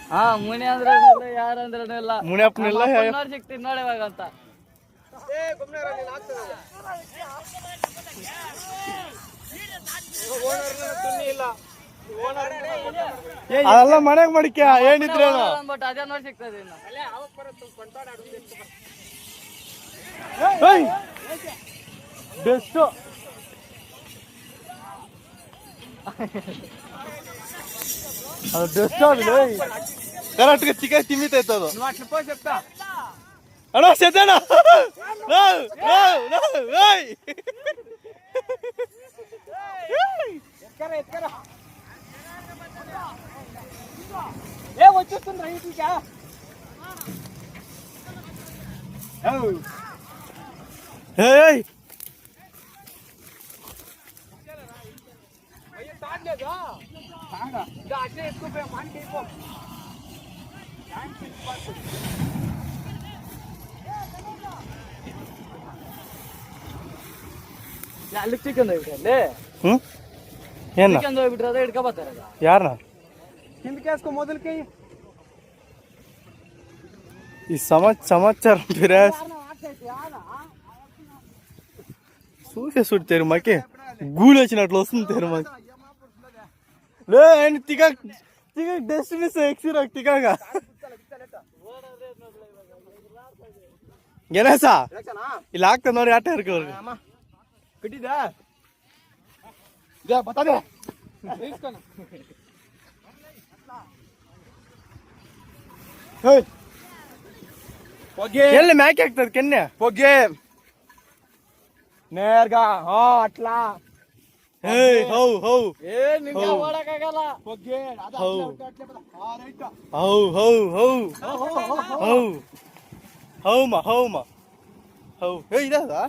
ಹಾ ಮುನಿ ಅಂದ್ರೆ ಯಾರಂದ್ರೆ ಇಲ್ಲ ಮುನಿಯಪ್ಪನಿಲ್ಲ ಸಿಗ್ತೀನಿ ನೋಡಿ ಇವಾಗ ಅಂತ ಅದೆಲ್ಲ ಮನೆಗ್ ಮಡಿಕೆ ಏನಿದ್ರೇನು ಬಟ್ ಅದೇ ನೋಡಿ ಸಿಗ್ತದೆ ಬೆಸ್ಟ್ ಅದು ಬೆಸ್ಟ್ ಆಗಲಿ ಕರೆಕ್ಟ್ಗೆ ಚಿಕ್ಕ ತಿಮ್ಮಿತೈತೆ ಅದು ಅಣ್ಣ ಸೆತಣ್ಣ ఏయ్ ಅಲ್ಲಿ ಚಿಕನ್ ಹೋಗ್ಬಿಟ್ರೆ ಏನ ಚಿಕನ್ ಹೋಗ್ಬಿಟ್ರೆ ಅದೇ ಹಿಡ್ಕೊ ಬರ್ತಾರೆ ಯಾರನ್ನ ಹಿಂದ್ ಕೇಸ್ಕೊ ಮೊದಲು ಕೈ ఈ సమాచారం ఫిరాస్ చూసే చూడు తెరుమాకి గూలు వచ్చినట్లు వస్తుంది తెరుమాకి లే ఆయన తిగా తిగా డెస్టినీ ఎక్సిరా తిగాగా ಗೆಣಸ ಇಲ್ಲಿ ಆಗ್ತದೆ ನೋಡಿ ಆಟ ಇರ್ಕೋರ್ಗೆ ಕಟ್ಟಿದಾ ಬತ್ತದೆ ಎಲ್ಲಿ ಮ್ಯಾಕೆ ಆಗ್ತದೆ ಕೆನ್ನೆ పొగే నేర్గా అట్లా ಹೌ ಹೌ ఏ నింగా ఓడకాಗಲ್ಲ పొగే ಹೌ ಹೌ ಹೌ ಹೌ ಹೌ ಹೌಮ ಹೌಮ ಹೌ ಇದಾ